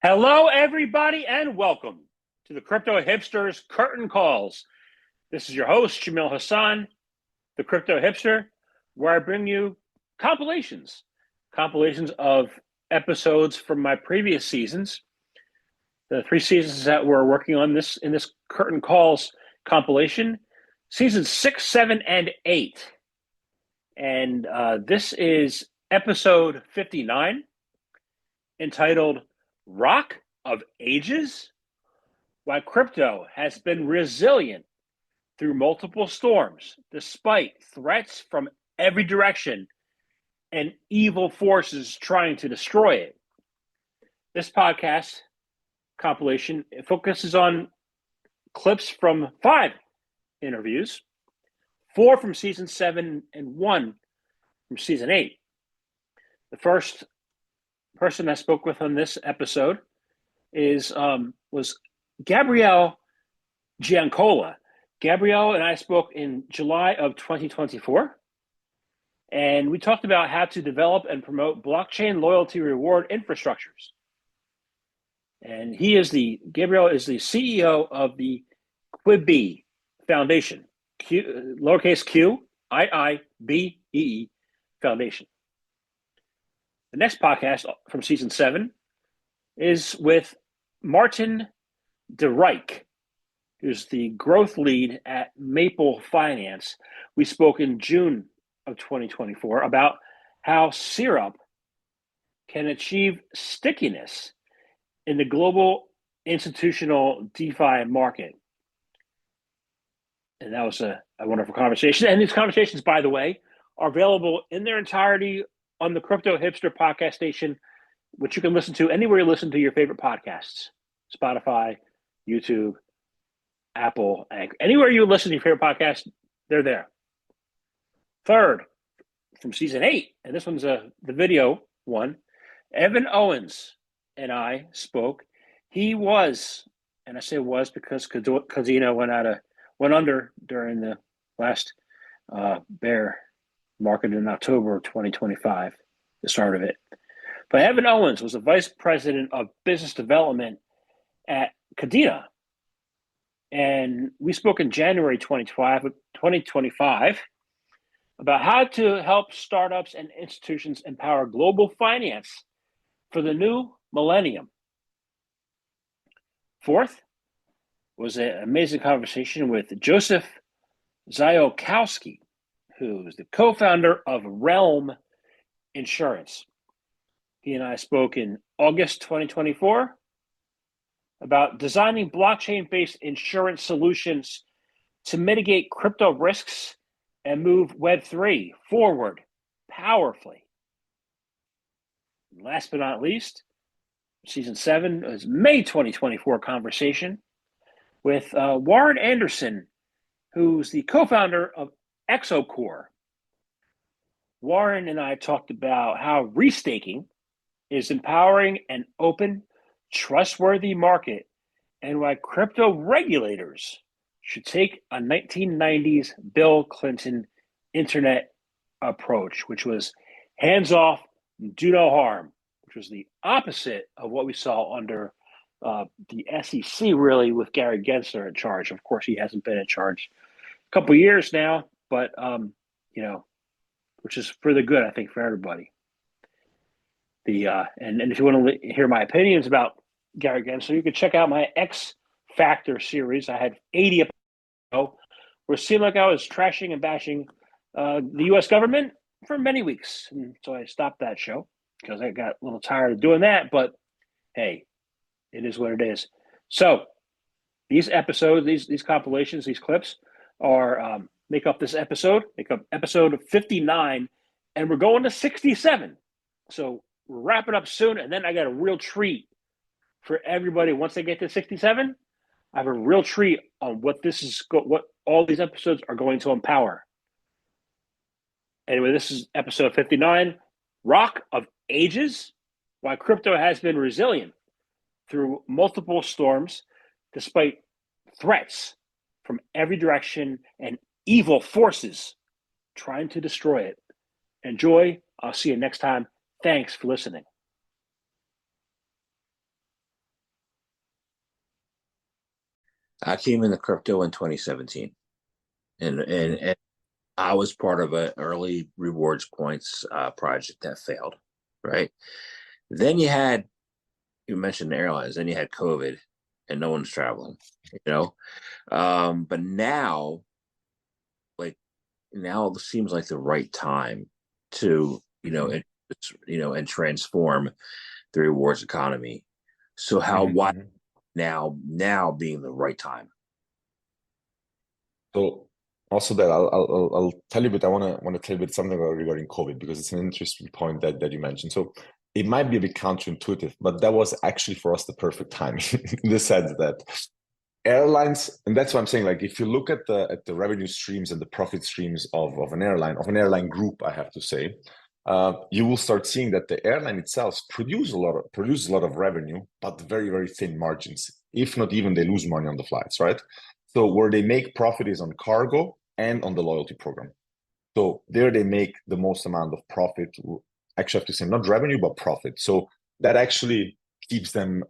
Hello, everybody, and welcome to the Crypto Hipsters Curtain Calls. This is your host, Jamil Hassan, the Crypto Hipster, where I bring you compilations of episodes from my previous seasons, the 3 seasons that we're working on in this Curtain Calls compilation, seasons 6, 7, and 8. And this is episode 59, entitled Rock of Ages? Why crypto has been resilient through multiple storms, despite threats from every direction and evil forces trying to destroy it. This podcast compilation focuses on clips from 5 interviews, 4 from season 7 and 1 from season 8. The first person I spoke with on this episode was Gabriele Giancola. Gabriele and I spoke in July of 2024, and we talked about how to develop and promote blockchain loyalty reward infrastructures. And Gabriele is the CEO of the qiibee Foundation, lowercase q, IIBEE Foundation. The next podcast from season 7 is with Martin de Rijke, who's the growth lead at Maple Finance. We spoke in June of 2024 about how syrup can achieve stickiness in the global institutional DeFi market. And that was a wonderful conversation. And these conversations, by the way, are available in their entirety on the Crypto Hipster podcast station, which you can listen to anywhere you listen to your favorite podcasts. Spotify, YouTube, Apple, Anchor. Anywhere you listen to your favorite podcast, they're there. Third, from season 8, and this one's the video one, Evan Owens and I spoke. He was, and I say was because Kadena went under during the last bear market in October of 2025, the start of it. But Evan Owens was the vice president of business development at Kadena. And we spoke in January 2025 about how to help startups and institutions empower global finance for the new millennium. Fourth was an amazing conversation with Joseph Ziolkowski, who's the co-founder of Realm Insurance. He and I spoke in August 2024 about designing blockchain-based insurance solutions to mitigate crypto risks and move Web3 forward powerfully. And last but not least, season 7 was May 2024 conversation with Warren Anderson, who's the co-founder of Exocore. Warren and I talked about how restaking is empowering an open, trustworthy market and why crypto regulators should take a 1990s Bill Clinton internet approach, which was hands off, do no harm, which was the opposite of what we saw under the SEC, really, with Gary Gensler in charge. Of course, he hasn't been in charge a couple of years now, but which is for the good, I think, for everybody. And if you want to hear my opinions about Gary Gensler, you can check out my X Factor series. I had 80 episodes where it seemed like I was trashing and bashing the U.S. government for many weeks, and so I stopped that show because I got a little tired of doing that. But hey, it is what it is. So these episodes, these compilations, these clips are make up episode 59, and we're going to 67. So we're wrapping up soon, and then I got a real treat for everybody. Once they get to 67, I have a real treat on what all these episodes are going to empower. Anyway, this is episode 59, Rock of Ages, why crypto has been resilient through multiple storms, despite threats from every direction and evil forces trying to destroy it. Enjoy. I'll see you next time. Thanks for listening. I came into crypto in 2017, and I was part of an early rewards points project that failed. Right. Then you mentioned the airlines. Then you had COVID, and no one's traveling. You know, but now, like now, it seems like the right time to and transform the rewards economy. So why Mhm. now being the right time? So also that I'll tell you, but I want to tell you a bit something regarding COVID because it's an interesting point that you mentioned. So it might be a bit counterintuitive, but that was actually for us the perfect time in the sense that airlines, and that's what I'm saying. Like if you look at the revenue streams and the profit streams of an airline group, I have to say, you will start seeing that the airline itself produces a lot of revenue, but very very thin margins. If not even they lose money on the flights, right? So where they make profit is on cargo and on the loyalty program. So there they make the most amount of profit. Actually, I have to say not revenue but profit. So that actually keeps them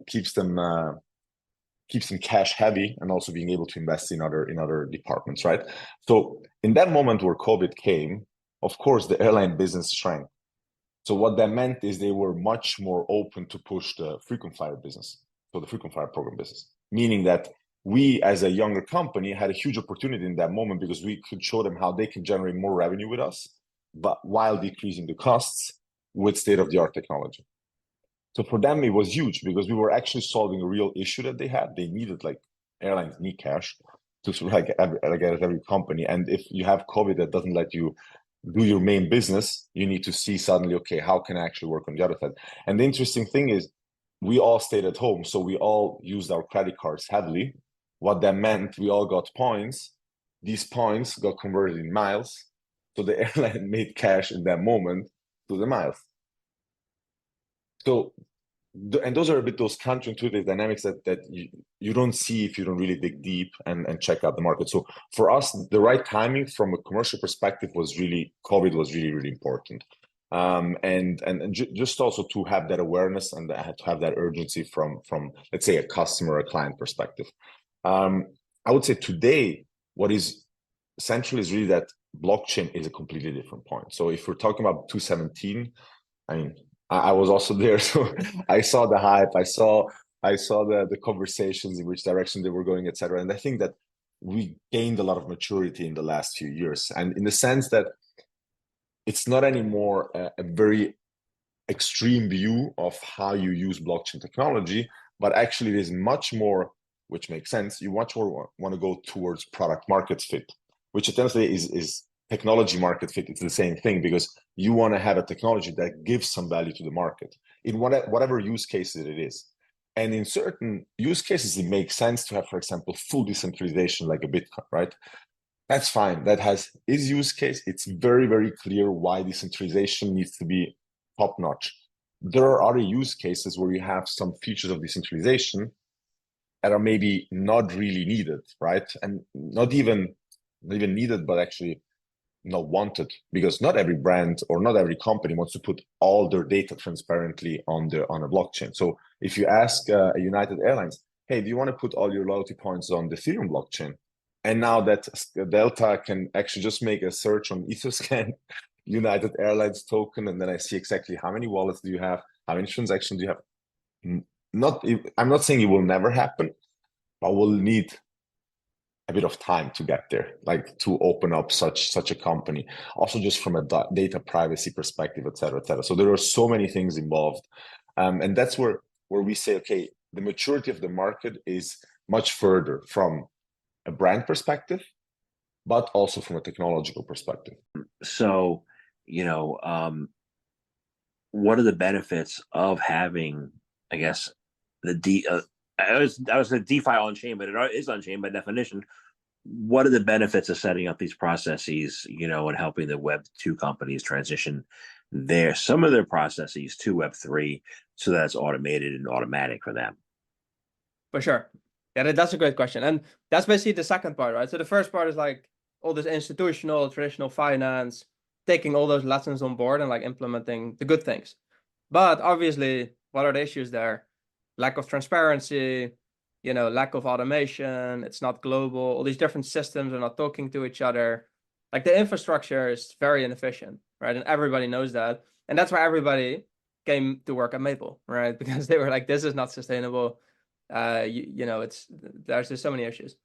cash heavy and also being able to invest in other departments, right? So in that moment where COVID came, of course the airline business shrank. So what that meant is they were much more open to push the frequent flyer business, so the frequent flyer program business, meaning that we as a younger company had a huge opportunity in that moment because we could show them how they can generate more revenue with us, but while decreasing the costs with state-of-the-art technology. So for them, it was huge because we were actually solving a real issue that they had. They needed like airlines need cash to like every company. And if you have COVID that doesn't let you do your main business, you need to see suddenly, okay, how can I actually work on the other side? And the interesting thing is we all stayed at home. So we all used our credit cards heavily. What that meant, we all got points. These points got converted in miles. So the airline made cash in that moment to the miles. So and those are a bit those counterintuitive dynamics that you don't see if you don't really dig deep and check out the market. So for us, the right timing from a commercial perspective was really COVID was really really important, and just also to have that awareness and to have that urgency from let's say a customer or a client perspective. Um, I would say today what is essential is really that blockchain is a completely different point. So if we're talking about 2017, I mean, I was also there, so I saw the hype. I saw the conversations in which direction they were going, etc. And I think that we gained a lot of maturity in the last few years, and in the sense that it's not anymore a very extreme view of how you use blockchain technology, but actually it is much more, which makes sense. You much more want to go towards product market fit, which essentially is technology market fit. It's the same thing because you want to have a technology that gives some value to the market in whatever use cases it is. And in certain use cases, it makes sense to have, for example, full decentralization like a Bitcoin, right? That's fine. That has its use case. It's very, very clear why decentralization needs to be top notch. There are other use cases where you have some features of decentralization that are maybe not really needed, right? And not even needed, but actually not wanted because not every brand or not every company wants to put all their data transparently on a blockchain. So if you ask a United Airlines, hey, do you want to put all your loyalty points on the Ethereum blockchain? And now that Delta can actually just make a search on Etherscan United Airlines token, and then I see exactly how many wallets do you have, how many transactions do you have. Not, I'm not saying it will never happen, but we'll need a bit of time to get there, like to open up such a company. Also, just from a data privacy perspective, et cetera, et cetera. So there are so many things involved, and that's where we say, okay, the maturity of the market is much further from a brand perspective, but also from a technological perspective. So, what are the benefits of having, I guess, the D? I was a DeFi on chain, but it is on chain by definition. What are the benefits of setting up these processes, and helping the Web2 companies transition some of their processes to Web3 so that it's automated and automatic for them? For sure. Yeah, that's a great question. And that's basically the second part, right? So the first part is like all this institutional, traditional finance, taking all those lessons on board and like implementing the good things. But obviously, what are the issues there? Lack of transparency, lack of automation, it's not global, all these different systems are not talking to each other. Like the infrastructure is very inefficient, right? And everybody knows that. And that's why everybody came to work at Maple, right? Because they were like, this is not sustainable. There's just so many issues.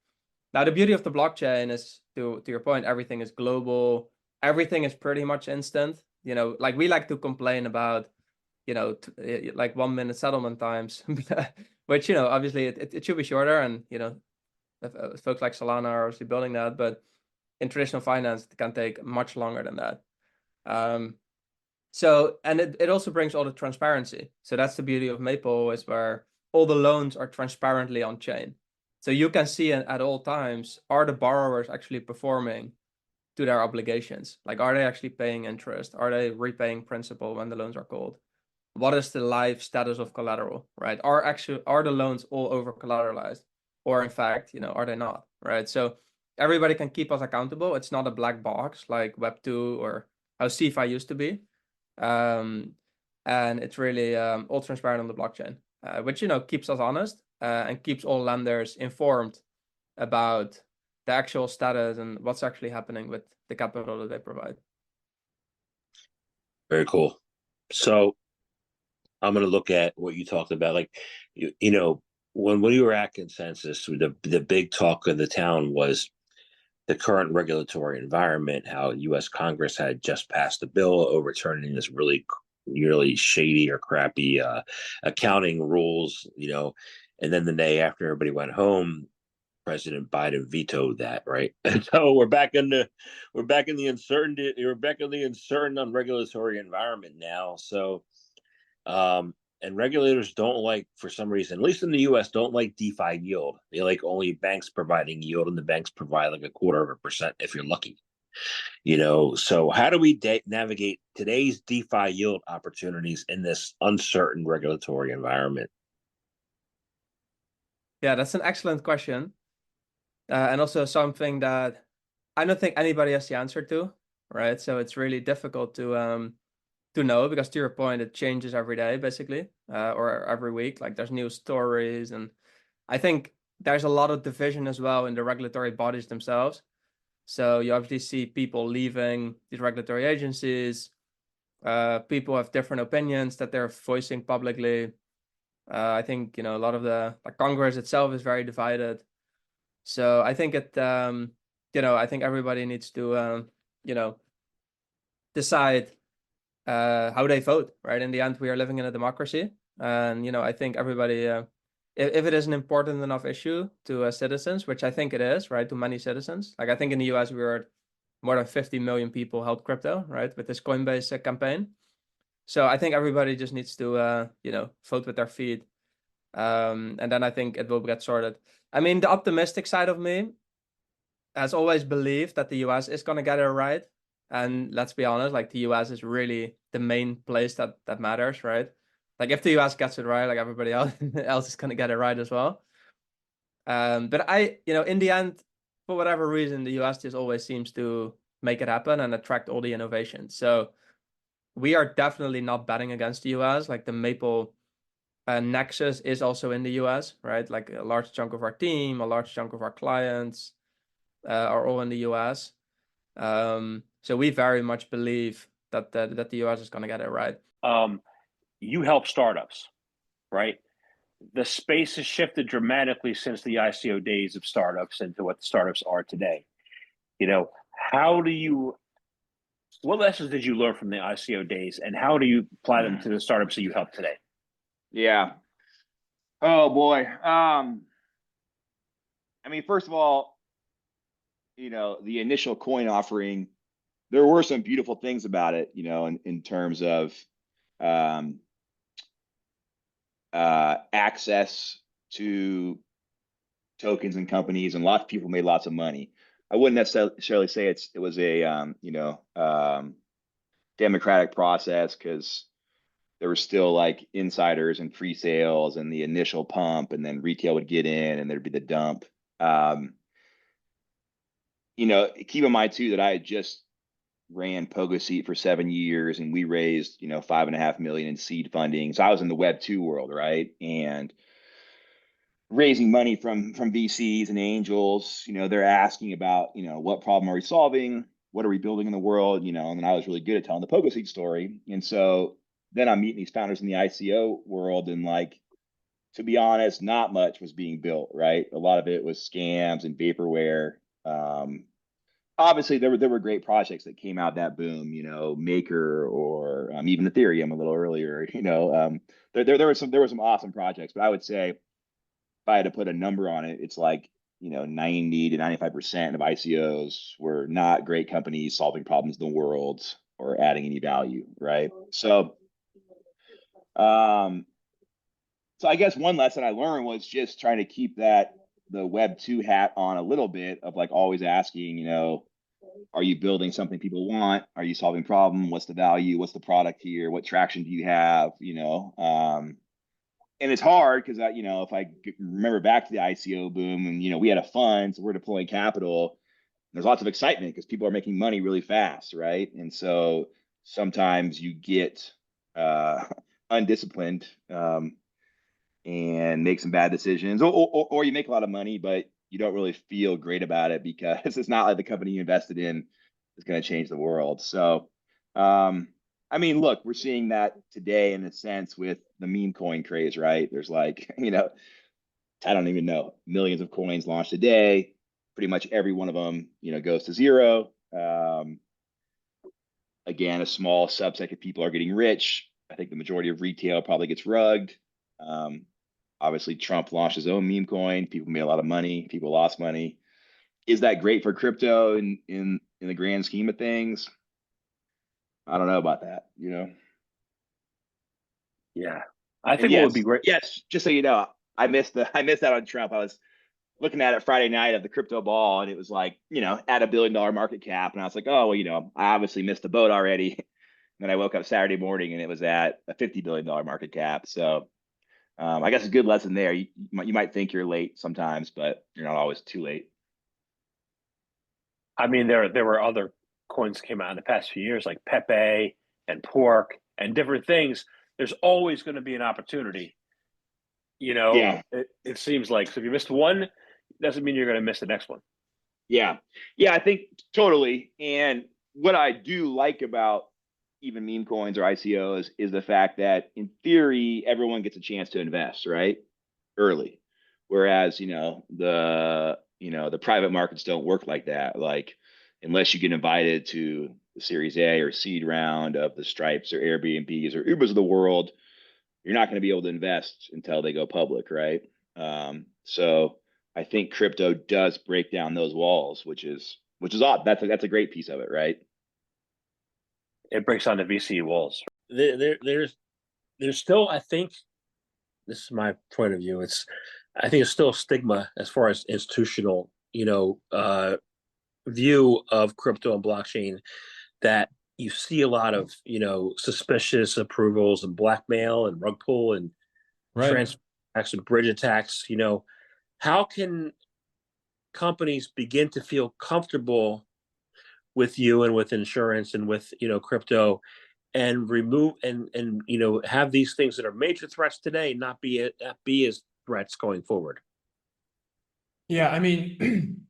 Now, the beauty of the blockchain is, to your point, everything is global. Everything is pretty much instant. Like we like to complain about, like 1 minute settlement times, which, obviously it should be shorter. And, folks like Solana are obviously building that, but in traditional finance, it can take much longer than that. And it also brings all the transparency. So that's the beauty of Maple, is where all the loans are transparently on chain. So you can see at all times, are the borrowers actually performing to their obligations? Like, are they actually paying interest? Are they repaying principal when the loans are called? What is the live status of collateral, right? Are the loans all over collateralized? Or in fact, are they not, right? So everybody can keep us accountable. It's not a black box like Web2 or how CeFi used to be. And it's really all transparent on the blockchain, which, keeps us honest and keeps all lenders informed about the actual status and what's actually happening with the capital that they provide. Very cool. So I'm going to look at what you talked about. Like, when we were at Consensus, the big talk of the town was the current regulatory environment, how U.S. Congress had just passed a bill overturning this really shady or crappy accounting rules, and then the day after everybody went home, President Biden vetoed that, right? And so we're back in the uncertainty. We're back in the uncertain regulatory environment now. So, and regulators don't like, for some reason, at least in the U.S., don't like DeFi yield. They like only banks providing yield, and the banks provide like 0.25% if you're lucky. So how do we navigate today's DeFi yield opportunities in this uncertain regulatory environment? Yeah, that's an excellent question. And also something that I don't think anybody has the answer to, right? So it's really difficult to know, because to your point, it changes every day, basically, or every week. Like there's new stories, and I think there's a lot of division as well in the regulatory bodies themselves. So you obviously see people leaving these regulatory agencies. People have different opinions that they're voicing publicly. I think, a lot of the Congress itself is very divided. So I think I think everybody needs to, decide how they vote, right? In the end, we are living in a democracy. And, I think everybody, if it is an important enough issue to citizens, which I think it is, right, to many citizens. Like I think in the US, we were more than 50 million people held crypto, right, with this Coinbase campaign. So I think everybody just needs to, vote with their feet. And then I think it will get sorted. I mean, the optimistic side of me has always believed that the US is going to get it right. And let's be honest, like the US is really the main place that matters, right? Like if the US gets it right, like everybody else is going to get it right as well. But in the end, for whatever reason, the US just always seems to make it happen and attract all the innovation. So we are definitely not betting against the US. Like the Maple Nexus is also in the US, right? Like a large chunk of our team, a large chunk of our clients are all in the US. So we very much believe that the US is going to get it right. You help startups, right? The space has shifted dramatically since the ICO days of startups into what the startups are today. What lessons did you learn from the ICO days, and how do you apply them to the startups that you help today? Yeah. Oh boy. I mean, first of all, the initial coin offering, there were some beautiful things about it, in terms of access to tokens and companies, and lots of people made lots of money. I wouldn't necessarily say it was a democratic process, because there were still like insiders and free sales and the initial pump, and then retail would get in and there'd be the dump. Keep in mind too that I had just ran PogoSeat for 7 years, and we raised, $5.5 million in seed funding. So I was in the Web2 world, right? And raising money from VCs and angels. They're asking about, what problem are we solving? What are we building in the world? And then I was really good at telling the pogo seed story. And so then I'm meeting these founders in the ICO world, and like, to be honest, not much was being built, right? A lot of it was scams and vaporware. Obviously there were great projects that came out of that boom, Maker, or even Ethereum a little earlier. There were some awesome projects, but I would say, if I had to put a number on it, it's like, 90 to 95% of ICOs were not great companies solving problems in the world or adding any value, right? So I guess one lesson I learned was just trying to keep the Web 2 hat on a little bit, of like always asking, are you building something people want? Are you solving a problem? What's the value? What's the product here? What traction do you have? And it's hard because if I remember back to the ICO boom, and we had a fund, so we're deploying capital. There's lots of excitement because people are making money really fast, right? And so sometimes you get undisciplined, and make some bad decisions, or you make a lot of money, but you don't really feel great about it because it's not like the company you invested in is going to change the world. So, look, we're seeing that today in a sense with the meme coin craze, right? There's like, I don't even know, millions of coins launched a day. Pretty much every one of them, goes to zero. Again, a small subset of people are getting rich. I think the majority of retail probably gets rugged. Obviously, Trump launched his own meme coin. People made a lot of money. People lost money. Is that great for crypto in the grand scheme of things? I don't know about that. Yeah, I And think what would yes, be great. yes. Just so you know, I missed that on Trump. I was looking at it Friday night of the crypto ball, and it was like, at $1 billion market cap, and I was like, oh well, I obviously missed the boat already. And then I woke up Saturday morning, and it was at a $50 billion market cap. So. I guess a good lesson there. You might think you're late sometimes, but you're not always too late. I mean, there were other coins came out in the past few years, like Pepe and Pork and different things. There's always going to be an opportunity. Yeah, It seems like, so if you missed one, doesn't mean you're going to miss the next one. yeah, I think totally. And what I do like about even meme coins or ICOs is the fact that in theory, everyone gets a chance to invest, right? Early. Whereas, the private markets don't work like that. Like, unless you get invited to the Series A or seed round of the Stripes or Airbnbs or Ubers of the world, you're not going to be able to invest until they go public, right? So I think crypto does break down those walls, which is odd. That's a great piece of it, right? It breaks down the VC walls. There's still, I think, this is my point of view. I think it's still a stigma as far as institutional, view of crypto and blockchain, that you see a lot of, suspicious approvals and blackmail and rug pull and transfer attacks and bridge attacks. How can companies begin to feel comfortable with you and with insurance and with, crypto, and remove and have these things that are major threats today not be as threats going forward? Yeah, I mean,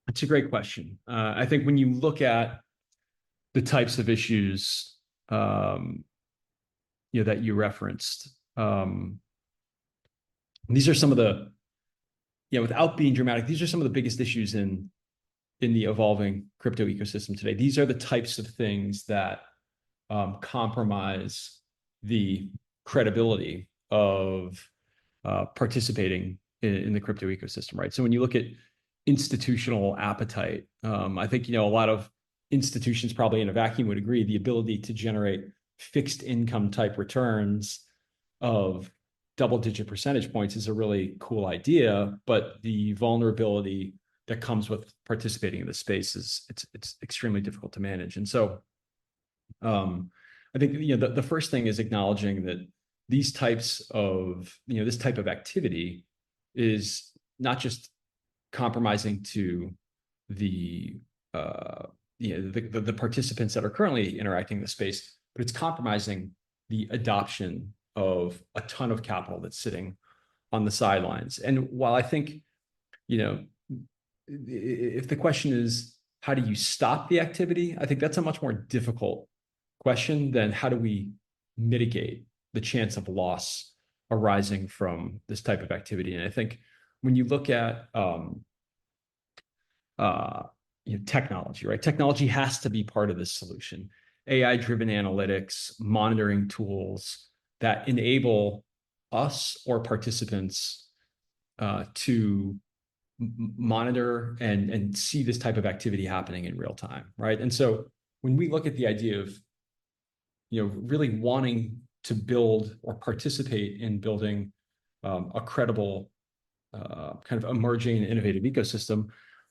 it's a great question. I think when you look at the types of issues, that you referenced, these are some of the, without being dramatic, these are some of the biggest issues in the evolving crypto ecosystem today. These are the types of things that compromise the credibility of participating in the crypto ecosystem, right? So when you look at institutional appetite, I think, a lot of institutions probably in a vacuum would agree the ability to generate fixed income type returns of double-digit percentage points is a really cool idea, but the vulnerability that comes with participating in the space it's extremely difficult to manage. And so I think the first thing is acknowledging that these types of this type of activity is not just compromising to the participants that are currently interacting in the space, but it's compromising the adoption of a ton of capital that's sitting on the sidelines. And while I think, you know, if the question is, how do you stop the activity? I think that's a much more difficult question than how do we mitigate the chance of loss arising from this type of activity. And I think when you look at technology, right? Technology has to be part of this solution. AI-driven analytics, monitoring tools that enable us or participants to monitor and see this type of activity happening in real time, right? And so when we look at the idea of, really wanting to build or participate in building a credible kind of emerging and innovative ecosystem,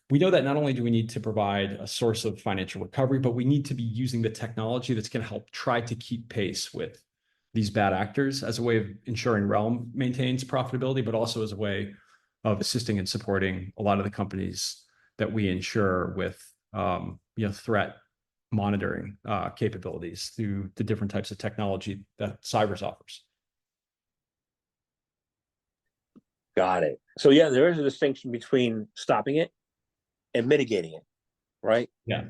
we know that not only do we need to provide a source of financial recovery, but we need to be using the technology that's going to help try to keep pace with these bad actors as a way of ensuring Realm maintains profitability, but also as a way of assisting and supporting a lot of the companies that we insure with threat monitoring capabilities through the different types of technology that Cybers offers. Got it. So yeah, there is a distinction between stopping it and mitigating it, right? Yeah.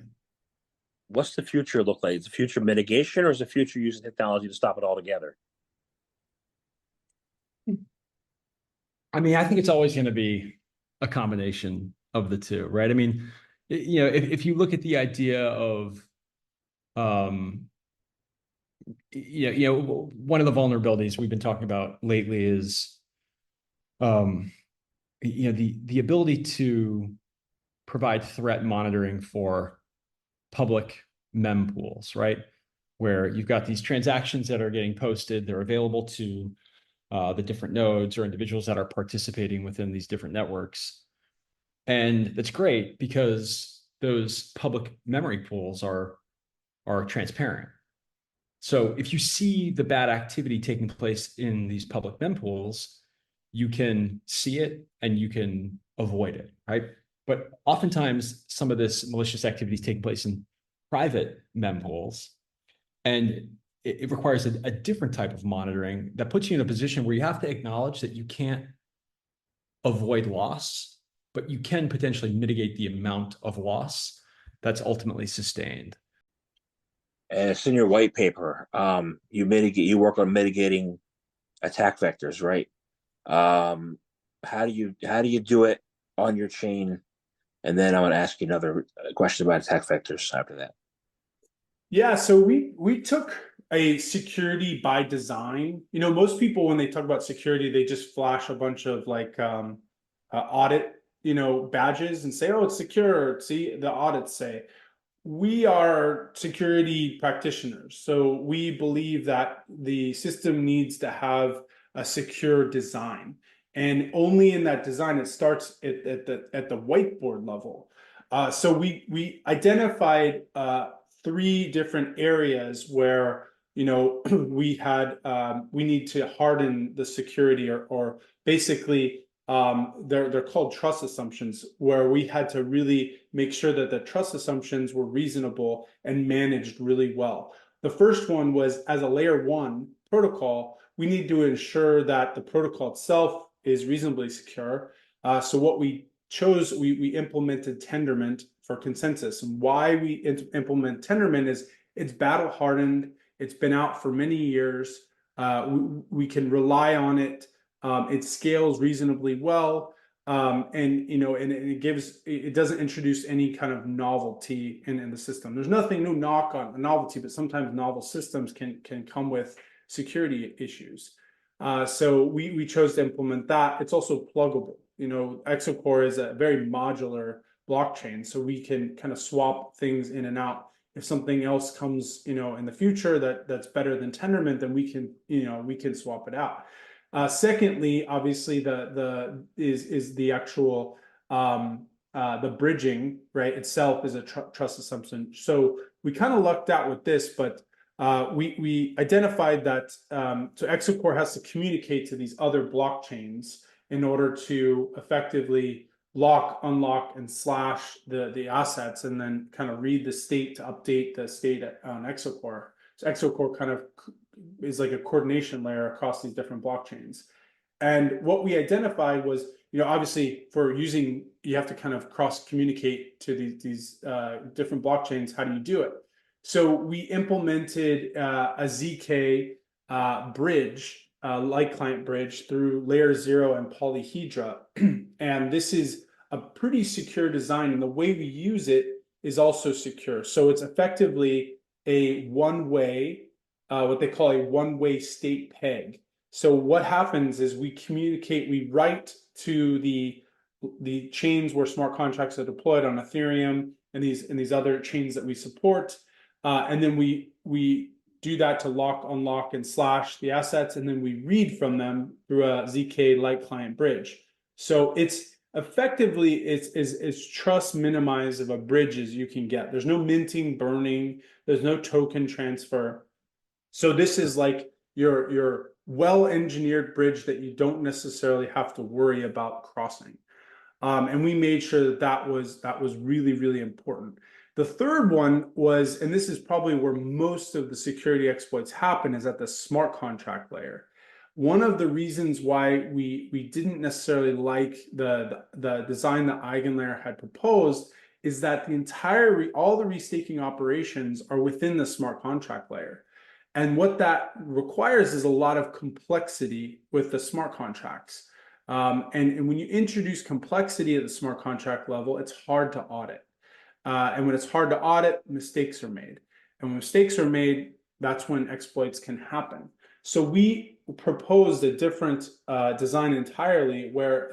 What's the future look like? Is the future mitigation, or is the future using technology to stop it altogether? I mean, I think it's always going to be a combination of the two, right? I mean, if you look at the idea of, one of the vulnerabilities we've been talking about lately is, the ability to provide threat monitoring for public mempools, right? Where you've got these transactions that are getting posted, they're available to the different nodes or individuals that are participating within these different networks. And that's great because those public memory pools are transparent. So if you see the bad activity taking place in these public mempools, you can see it and you can avoid it, right? But oftentimes some of this malicious activity is taking place in private mempools, and it requires a different type of monitoring that puts you in a position where you have to acknowledge that you can't avoid loss, but you can potentially mitigate the amount of loss that's ultimately sustained. And it's in your white paper. You work on mitigating attack vectors, right? How do you do it on your chain? And then I'm going to ask you another question about attack vectors after that. Yeah, so we took a security by design. Most people, when they talk about security, they just flash a bunch of like audit, badges and say, oh, it's secure. See, the audits say. We are security practitioners, so we believe that the system needs to have a secure design, and only in that design it starts at the whiteboard level. So we identified 3 different areas where we need to harden the security, or basically they're called trust assumptions, where we had to really make sure that the trust assumptions were reasonable and managed really well. The first one was, as a layer 1 protocol, we need to ensure that the protocol itself is reasonably secure. So what we chose, we implemented Tendermint for consensus. And why we implement Tendermint is it's battle hardened. It's been out for many years. We can rely on it. It scales reasonably well, and it doesn't introduce any kind of novelty in the system. There's nothing new knock on novelty, but sometimes novel systems can come with security issues. So we chose to implement that. It's also pluggable. Exocore is a very modular blockchain, so we can kind of swap things in and out. If something else comes, in the future that's better than Tendermint, then we can swap it out. Secondly, obviously, the actual the bridging, right, itself is a trust assumption. So we kind of lucked out with this, but we identified that so Exocore has to communicate to these other blockchains in order to effectively lock, unlock, and slash the assets, and then kind of read the state to update the state on Exocore. So Exocore kind of is like a coordination layer across these different blockchains. And what we identified was, obviously for using, you have to kind of cross communicate to these different blockchains. How do you do it? So we implemented a ZK bridge, light client bridge through layer 0 and polyhedra. And this is a pretty secure design. And the way we use it is also secure. So it's effectively a one-way, what they call a one-way state peg. So what happens is we communicate, we write to the chains where smart contracts are deployed on Ethereum and these other chains that we support. And then we do that to lock, unlock, and slash the assets, and then we read from them through a ZK light client bridge. So it's effectively it's trust minimized of a bridge as you can get. There's no minting, burning, there's no token transfer. So this is like your well-engineered bridge that you don't necessarily have to worry about crossing. And we made sure that was really, really important. The third one was, and this is probably where most of the security exploits happen, is at the smart contract layer. One of the reasons why we didn't necessarily like the design that EigenLayer had proposed is that all the restaking operations are within the smart contract layer. And what that requires is a lot of complexity with the smart contracts. And when you introduce complexity at the smart contract level, it's hard to audit. And when it's hard to audit, mistakes are made. And when mistakes are made, that's when exploits can happen. So we proposed a different design entirely, where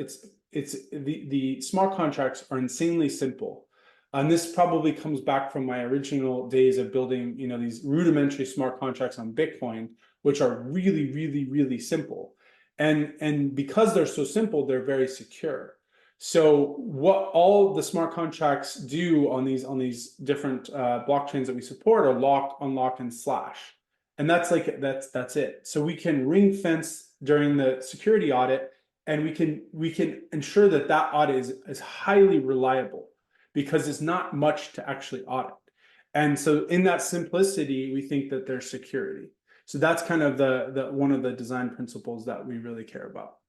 the smart contracts are insanely simple. And this probably comes back from my original days of building, these rudimentary smart contracts on Bitcoin, which are really, really, really simple. And because they're so simple, they're very secure. So what all the smart contracts do on these different blockchains that we support are lock, unlock, and slash. And that's it. So we can ring fence during the security audit, and we can ensure that audit is highly reliable, because it's not much to actually audit. And so in that simplicity, we think that there's security. So that's kind of the one of the design principles that we really care about.